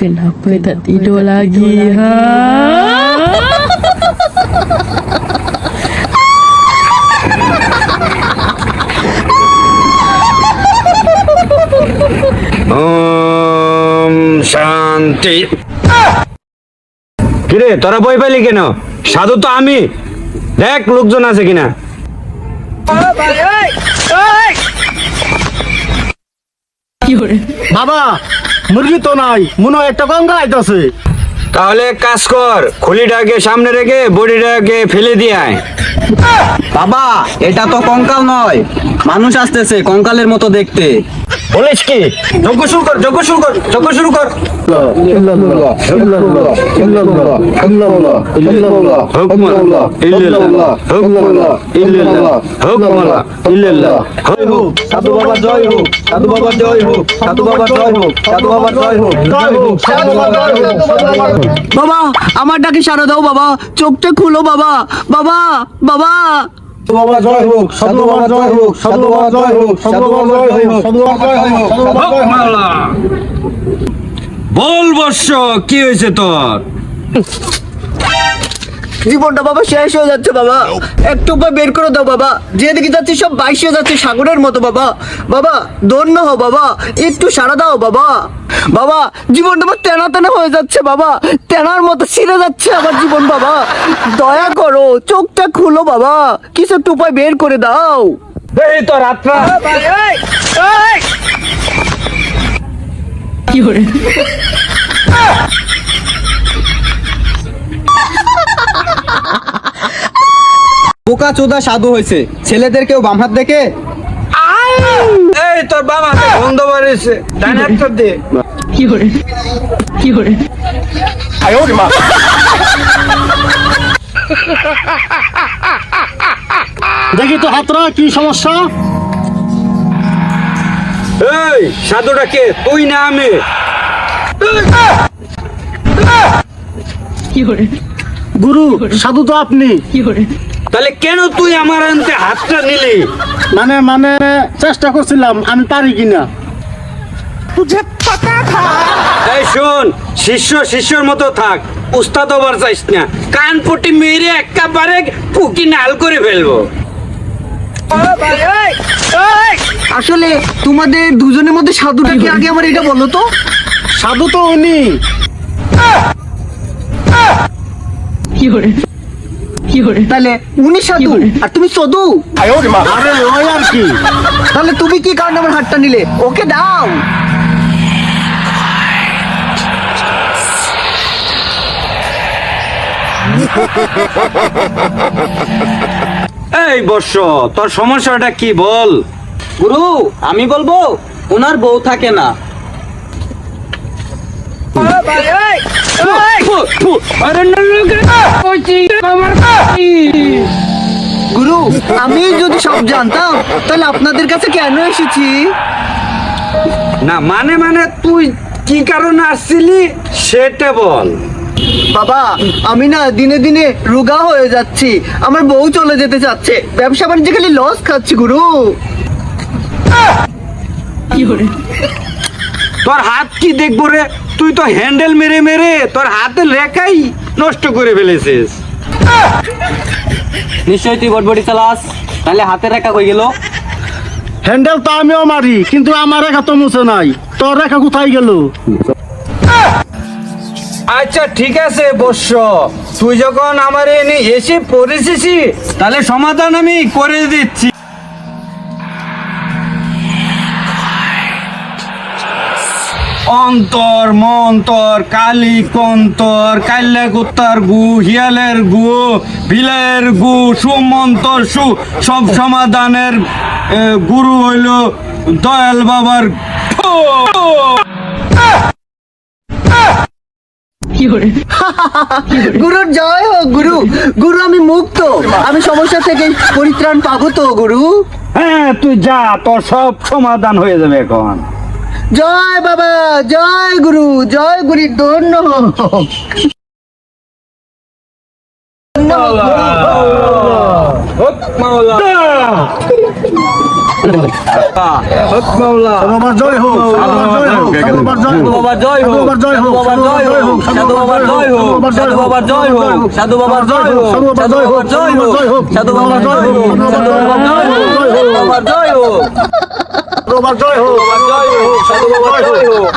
Kenapa tak tidur lagi, ha? শান্তি। কিরে তোরা বই পাইলি কেন? সাধু তো আমি, দেখ লোকজন আছে কিনা। বাবা মুরগি তো নাই, মনে হয় একটা গঙ্গা আইতাছে। তাহলে এক কাজ কর, খুলিটাকে সামনে রেখে বডিটাকে ফেলে দিয়ে আয়। বাবা এটা তো কঙ্কাল নয়, মানুষ আসতেছে কঙ্কালের মতো দেখতে। বলিস কি? যজ্ঞ শুরু কর, যজ্ঞ শুরু কর, যজ্ঞ শুরু কর। সাধু বাবা জয় হোক, সাধু বাবা জয় হোক, সাধু বাবা জয় হোক, সাধু বাবা জয় হোক, জয় হোক, সাধু বাবা জয় হোক। বাবা আমার ডাকে সাড়া দাও বাবা, চোখটা খুলো বাবা, বাবা বাবা। সাধু বাবা জয় হোক, সাধু বাবা জয় হোক, সাধু বাবা জয় হোক, সাধু বাবা জয় হোক, সাধু বাবা জয় হোক, সাধু বাবা জয় হোক। বল বর্ষ, কি হয়েছে তোর? জীবনটা বাবা শেষ হয়ে যাচ্ছে বাবা, একটু উপায় বের করে দাও বাবা। যেদিকে যাচ্ছি সব বাইশে যাচ্ছে সাগরের মতো বাবা। বাবা ধন্য হও বাবা, একটু সাড়া দাও বাবা। বাবা জীবনটা আমার তেনা তেনা হয়ে যাচ্ছে বাবা, তেনার মতো ছিঁড়ে যাচ্ছে আমার জীবন বাবা। দয়া করো, চোখটা খুলো বাবা, কিছু একটু উপায় বের করে দাও। এই তো রাত্রা বোকা চোদা সাধু হয়েছে, ছেলেদেরকেও বাম হাত দেখে। এই তোর বাবা বন্ধ করেছে, ডান হাতটা দে। দেখি তো হাতরা কি সমস্যা? এই সাধুটা কে, তুই না আমি? গুরু সাধু তো আপনি। তাহলে কেন তুই আমার আনতে হাতটা নিলি? মানে মানে চেষ্টা করছিলাম আমি পারি কিনা। এই শোন, শিষ্য শিষ্যর মতো থাক, উস্তাদ হবার চাইস না। কান পটি মেরে একেবারে পুকি নাল করে ফেলবো। আসলে তোমাদের দুজনের মধ্যে সাধুটা কি আগে আমার এটা বলো তো। সাধু তো উনি। তাহলে উনি সাধু আর তুমি সধু। আরে ওই আর কি। তাহলে তুমি কি কারণে আমার হাতটা নিলে? ওকে দাও। এই বর্ষ, তোর সমস্যাটা কি বল? গুরু আমি বলবো, ওনার বউ থাকে না। গুরু আমি যদি সব জানতাম তাহলে আপনাদের কাছে কেন এসেছি? না মানে মানে তুই কি কারণে আসছিলি সেটা বল। বাবা আমি না দিনে দিনে রোগা হয়ে যাচ্ছি, আমার বউ চলে যেতে চাচ্ছে, ব্যবসা বাণিজ্যে খালি লস খাচ্ছি গুরু। তোর হাত কি দেখবো রে? তুই তো হ্যান্ডেল মেরে মেরে তোর হাতের রেখাই নষ্ট করে ফেলেছিস। নিশ্চয়ই তুই বটবটি চালাস, তাহলে হাতের রেখা কই গেল? হ্যান্ডেল তো আমিও মারি, কিন্তু আমার রেখা তো মুছে নাই। তোর রেখা কোথায় গেল? আচ্ছা ঠিক আছে বর্ষ, তুই যখন আমার এনে এসে পড়েছিস তাহলে সমাধান আমি করে দিচ্ছি। অন্তর মন্তর কালী কন্তর কাল্লা কুত্তার গু হিয়ালের গু বিলের গু সুমন্তর সু সব সমাধানের গুরু হইল দয়াল বাবার গুরুর জয় হোক গুরু। গুরু আমি মুক্ত, আমি সমস্যা থেকে পরিত্রাণ পাবো তো গুরু। হ্যাঁ তুই যা, তোর সব সমাধান হয়ে যাবে এখন। জয় বাবা, জয় গুরু, জয় গুরু, ধন্য হোক। ধন্য হোক গুরু। সাধু বাবার জয় হোক, সাধু বাবার জয় হোক, সাধু বাবার জয় হোক, বাবার জয় হোক, সাধু বাবার জয় হোক, সাধু বাবার জয় হোক, সাধু বাবার জয় হোক, সাধু বাবার জয় হোক, সাধু বাবার জয় হোক, সাধু বাবার জয় হোক, সাধু বাবার জয় হোক, সাধু বাবার জয় হোক, সাধু বাবার জয় হোক, সাধু বাবার জয় হোক, সাধু বাবার জয় হোক।